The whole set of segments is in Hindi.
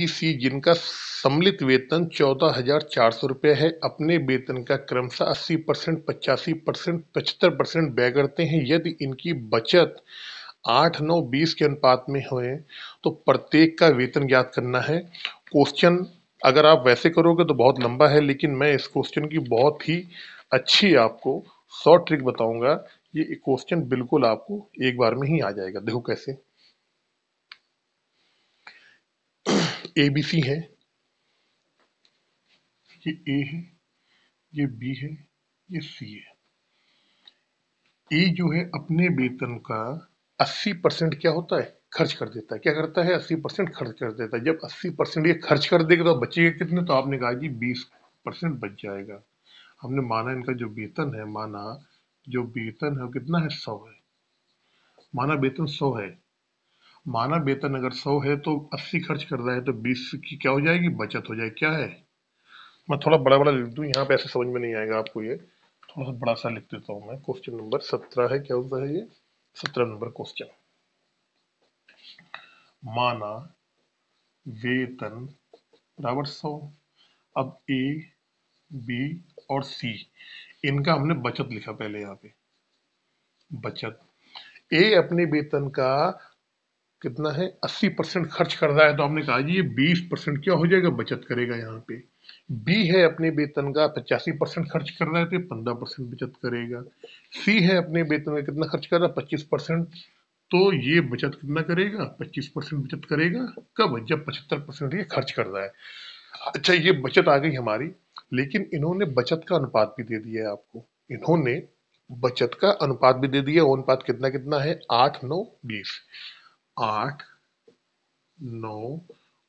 सी जिनका सम्मिलित वेतन 14,400 रुपये है अपने वेतन का क्रमशः 80%, 85%, 75% व्यय करते हैं। यदि इनकी बचत 8, 9, 20 के अनुपात में होए तो प्रत्येक का वेतन ज्ञात करना है। क्वेश्चन अगर आप वैसे करोगे तो बहुत लंबा है, लेकिन मैं इस क्वेश्चन की बहुत ही अच्छी आपको शॉर्ट ट्रिक बताऊंगा। ये क्वेश्चन बिल्कुल आपको एक बार में ही आ जाएगा। देखो कैसे। ABC है, ये ए है, ये बी है, ये सी है। ए जो है अपने वेतन का 80% क्या होता है, खर्च कर देता है। क्या करता है, 80% खर्च कर देता है। जब 80% ये खर्च कर देगा तो बचेगा कितने, तो आपने कहा जी 20% बच जाएगा। हमने माना इनका जो वेतन है, माना जो वेतन है वो कितना है, 100 है। माना वेतन 100 है, माना वेतन अगर 100 है तो 80 खर्च कर रहा है तो 20 की क्या हो जाएगी, बचत हो जाएगी। क्या है, मैं थोड़ा बड़ा बड़ा लिख दूं, यहाँ पे ऐसे समझ में नहीं आएगा आपको। ये थोड़ा सा बड़ा सा लिख देता हूँ मैं। क्वेश्चन नंबर 17 है, क्या होता है ये, 17 नंबर क्वेश्चन। माना वेतन बराबर 100। अब ए, बी और सी, इनका हमने बचत लिखा पहले यहाँ पे। बचत, ए अपने वेतन का कितना है, 80% खर्च कर रहा है, तो हमने कहा जी ये 20% क्या हो जाएगा, बचत करेगा यहाँ पे। बी है अपने वेतन का 85% खर्च कर रहा है तो 15% बचत करेगा। सी है अपने वेतन का कितना खर्च कर रहा है, 25%, तो ये बचत कितना करेगा, 25% बचत करेगा। कब, जब 75% ये खर्च कर रहा है। अच्छा, ये बचत आ गई हमारी, लेकिन इन्होंने बचत का अनुपात भी दे दिया है आपको। इन्होंने बचत का अनुपात भी दे दिया। वो अनुपात कितना कितना है, 8, 9, 20। 8, 9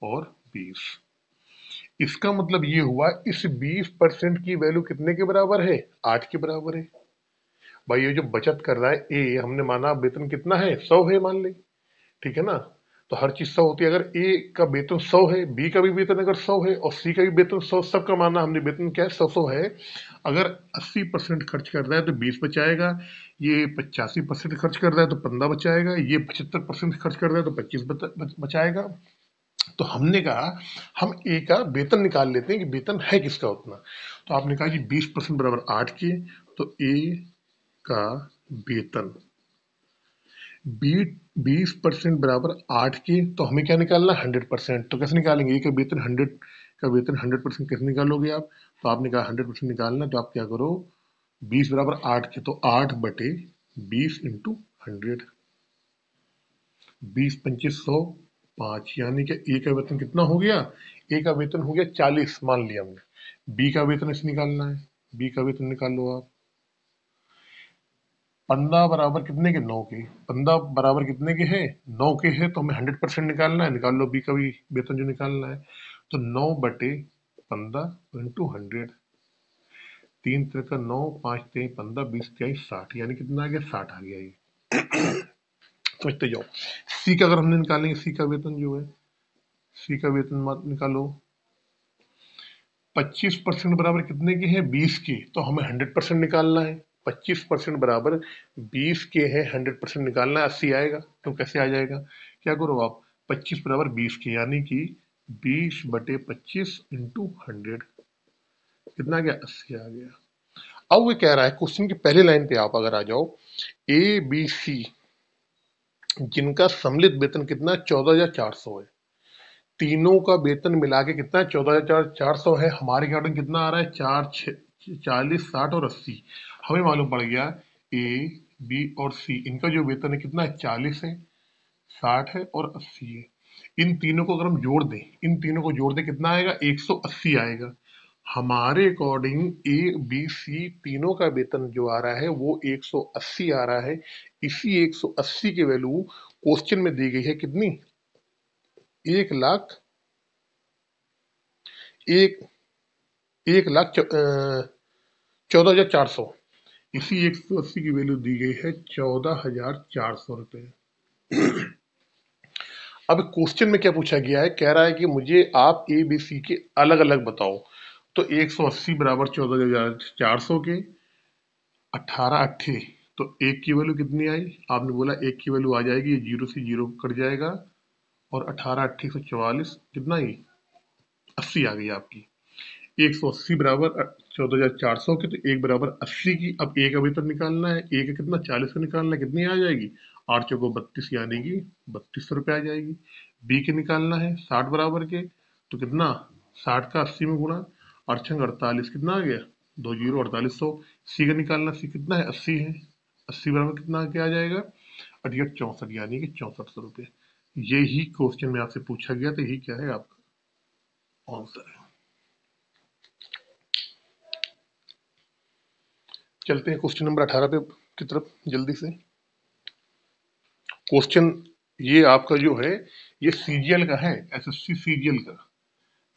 और 20। इसका मतलब ये हुआ इस 20% की वैल्यू कितने के बराबर है, 8 के बराबर है। भाई ये जो बचत कर रहा है ए, हमने माना वेतन कितना है, 100 है मान ले, ठीक है ना। तो हर चीज 100 होती है। अगर ए का वेतन 100 है, बी का भी वेतन अगर 100 है और सी का भी वेतन 100, सबका माना हमने वेतन क्या है, 100 है। अगर 80% खर्च कर रहा है तो 20 बचाएगा। ये 85% खर्च कर रहा है तो 15 बचाएगा। ये 75% खर्च कर रहा है तो 25 बचाएगा। तो हमने कहा हम ए का वेतन निकाल लेते हैं कि वेतन है किसका उतना। तो आपने कहा कि 20% बराबर 8 के, तो ए का वेतन 20% बराबर 8 के, तो हमें क्या निकालना, 100%। तो कैसे निकालेंगे, ए का वेतन 100% कैसे निकालोगे आप। तो आपने कहा 100% निकालना, तो आप क्या करो, 20 बराबर 8 के, तो 8/20 इंटू 100। 20 25 100, 5, यानी कि ए का वेतन कितना हो गया, ए का वेतन हो गया 40 मान लिया हमने। बी का वेतन ऐसे निकालना है, बी का वेतन निकाल लो आप। 15 बराबर कितने के, 9 के। 15 बराबर कितने के हैं, 9 के हैं, तो हमें 100% निकालना है। निकाल लो बी का भी वेतन जो निकालना है। तो 9/15 इंटू 100। 3 3 9, 5 3 15, 20 23 60, यानी कितना आ गया, 60 आ गया ये। समझते जाओ। सी का अगर हमने निकालेंगे, सी का वेतन जो है, सी का वेतन निकालो। 25% बराबर कितने के हैं, 20 के, तो हमें 100% निकालना है। 25% बराबर 20 के हैं, 100% निकालना है, 80 आएगा। तो कैसे आ जाएगा, क्या करो आप, 25 बराबर 20 के, यानी कि 20/25 इंटू 100, कितना आ गया, 80 आ गया। अब वो कह रहा है, क्वेश्चन की पहली लाइन पे आप अगर आ जाओ, ए बी सी जिनका सम्मिलित वेतन कितना, 14,400 है। तीनों का वेतन मिला के कितना है, 14,400 है। हमारे अकॉर्डिंग कितना आ रहा है, 40, 60 और 80। हमें मालूम पड़ गया ए बी और सी, इनका जो वेतन है कितना है, 40 है, 60 है और 80 है। इन तीनों को अगर हम जोड़ दें, इन तीनों को जोड़ दें, कितना आएगा, 180 आएगा। हमारे अकॉर्डिंग ए बी सी तीनों का वेतन जो आ रहा है वो 180 आ रहा है। इसी 180 की वैल्यू क्वेश्चन में दी गई है कितनी, 1 लाख, एक 1,14,400। इसी 180 की वैल्यू दी गई है 14,400 रुपये। अब क्वेश्चन में क्या पूछा गया है, कह रहा है कि मुझे आप ए बी सी के अलग अलग बताओ। तो 180 बराबर 14,400 के 18 तो एक की वैल्यू कितनी आई, आपने बोला एक की वैल्यू आ जाएगी, ये जीरो से जीरो कट जाएगा और 18 अट्ठी 144 कितना, ये 80 आ गई आपकी। 180 बराबर 14,400 की, तो एक बराबर 80 की। अब एक अभी तक निकालना है, एक है कितना 40 को निकालना है, कितनी आ जाएगी 8 चौको 32, यानी कि 3200 रुपये आ जाएगी। बी के निकालना है 60 बराबर के, तो कितना 60 का 80 में गुणा, 8 छंग 48 कितना आ गया 2 जीरो 4800। सी का निकालना, सी कितना है 80 है, 80 बराबर कितना क्या आ जाएगा 68 64, यानी कि 6400 रुपये। यही क्वेश्चन में आपसे पूछा गया, तो यही क्या है आपका आंसर है। चलते हैं क्वेश्चन नंबर 18 पे की तरफ जल्दी से। क्वेश्चन ये आपका जो है, ये सीजीएल का है, एसएससी सीजीएल का,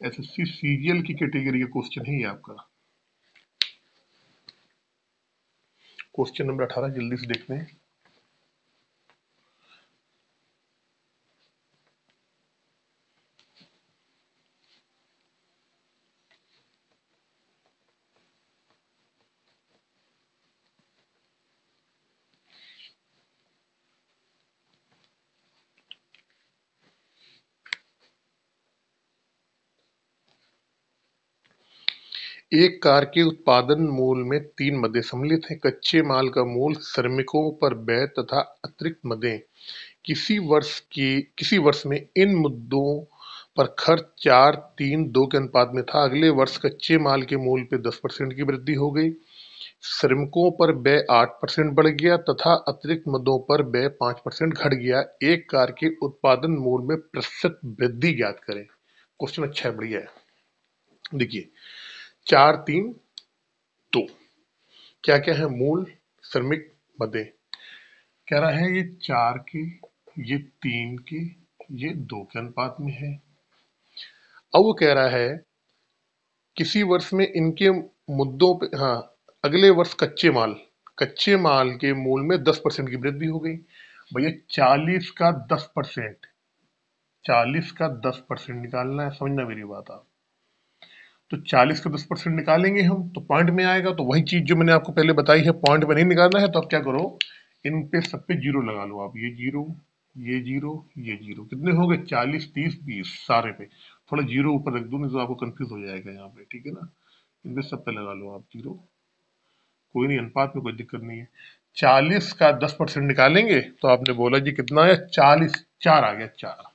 एसएससी सीजीएल की कैटेगरी का क्वेश्चन है ये आपका। क्वेश्चन नंबर 18 जल्दी से देखते हैं। एक कार के उत्पादन मूल्य में 3 मदें सम्मिलित हैं। कच्चे माल का मूल्य, श्रमिकों पर व्यय तथा अतिरिक्त मदें किसी वर्ष में इन मुद्दों पर खर्च 4-3-2 के अनुपात में था। अगले वर्ष कच्चे माल के मूल्य पे 10% की वृद्धि हो गई, श्रमिकों पर व्यय 8% बढ़ गया तथा अतिरिक्त मदों पर व्यय 5% घट गया। एक कार के उत्पादन मूल्य में प्रतिशत वृद्धि ज्ञात करें। क्वेश्चन अच्छा है, बढ़िया है। देखिए 4-3-2 क्या क्या है, मूल, श्रमिक, मदें। कह रहा है ये 4 के, ये 3 के, ये 2 के अनुपात में है। अब वो कह रहा है किसी वर्ष में इनके मुद्दों पे, हाँ, अगले वर्ष कच्चे माल के मूल्य में 10% की वृद्धि हो गई। भैया 40 का 10%, 40 का 10% निकालना है, समझना मेरी बात आप। तो 40 का 10% निकालेंगे हम तो पॉइंट में आएगा, तो वही चीज जो मैंने आपको पहले बताई है, पॉइंट में नहीं निकालना है तो आप क्या करो, इन पे सब पे जीरो लगा लो आप, ये जीरो, ये जीरो, ये जीरो, कितने हो गए 40 30 20 सारे पे। थोड़ा जीरो ऊपर रख दो, नहीं तो आपको कंफ्यूज हो जाएगा यहाँ पे, ठीक है ना। इन पे सब पे लगा लो आप जीरो, कोई नहीं, अनुपात में कोई दिक्कत नहीं है। 40 का 10% निकालेंगे तो आपने बोला जी कितना है 40, 4 आ गया 4।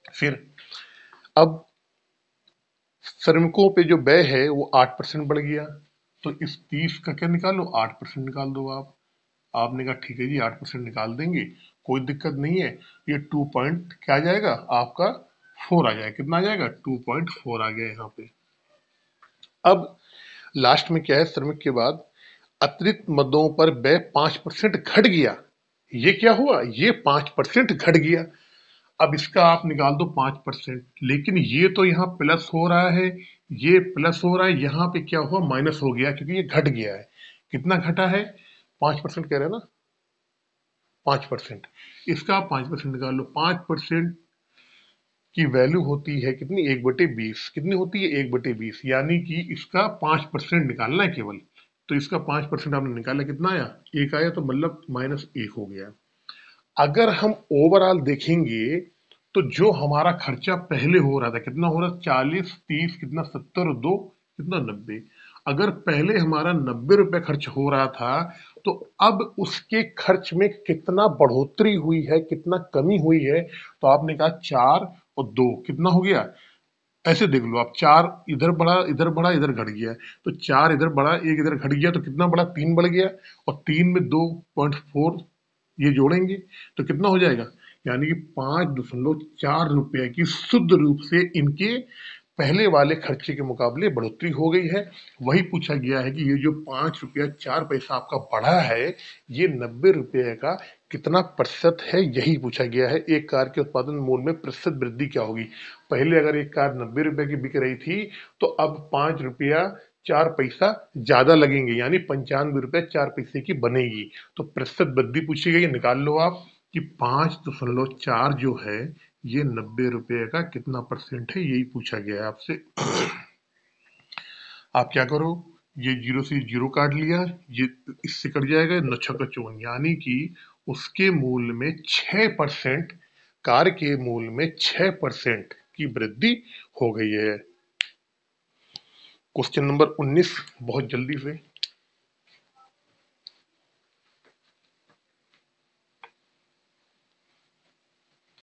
फिर अब श्रमिकों पे जो व्यय है वो 8% बढ़ गया, तो इस 30 का क्या निकालो 8% निकाल दो आप। आपने कहा ठीक है जी 8% निकाल देंगे, कोई दिक्कत नहीं है। ये 2 पॉइंट क्या आ जाएगा आपका 4 आ जाएगा, कितना आ जाएगा 2.4 आ गया यहाँ पे। अब लास्ट में क्या है, श्रमिक के बाद अतिरिक्त मदों पर व्यय 5% घट गया। ये क्या हुआ, ये 5% घट गया। अब इसका आप निकाल दो 5%, लेकिन ये तो यहाँ प्लस हो रहा है, ये प्लस हो रहा है, यहाँ पे क्या हुआ माइनस हो गया, क्योंकि ये घट गया है। कितना घटा है 5% कह रहे हैं ना, 5%। इसका आप 5% निकाल लो। 5% की वैल्यू होती है कितनी 1/20, कितनी होती है 1/20, यानी कि इसका 5% निकालना है केवल। तो इसका 5% आपने निकाला, कितना आया 1 आया, तो मतलब -1 हो गया। अगर हम ओवरऑल देखेंगे तो जो हमारा खर्चा पहले हो रहा था, कितना हो रहा था 40 30 कितना 70 और 2 कितना 90। अगर पहले हमारा 90 रुपए खर्च हो रहा था, तो अब उसके खर्च में कितना बढ़ोतरी हुई है, कितना कमी हुई है। तो आपने कहा 4 और 2 कितना हो गया, ऐसे देख लो आप, 4 इधर बढ़ा, इधर बढ़ा, इधर घट गया। तो 4 इधर बढ़ा, 1 इधर घट गया, तो कितना बढ़ा 3 बढ़ गया, और 3 में 2.4 ये जोड़ेंगे तो कितना हो जाएगा, यानी कि 5.4 रुपए की शुद्ध रूप से इनके पहले वाले खर्चे के मुकाबले बढ़ोतरी हो गई है। वही पूछा गया है कि ये जो 5 रुपया 4 पैसा आपका बढ़ा है, ये 90 रुपये का कितना प्रतिशत है, यही पूछा गया है। एक कार के उत्पादन मूल्य में प्रतिशत वृद्धि क्या होगी। पहले अगर एक कार 90 रुपए की बिक रही थी, तो अब 5 रुपया 4 पैसा ज्यादा लगेंगे, यानी 95 रुपए 4 पैसे की बनेगी। तो प्रतिशत वृद्धि पूछी गई है, निकाल लो आप कि 5.4 जो है ये 90 रुपए का कितना परसेंट है, यही पूछा गया है आपसे। आप क्या करो, ये जीरो से जीरो काट लिया, ये इससे कट जाएगा, 9 छक्का 54, यानी कि उसके मूल्य में 6% कार्य के मूल्य में 6% की वृद्धि हो गई है। क्वेश्चन नंबर 19 बहुत जल्दी से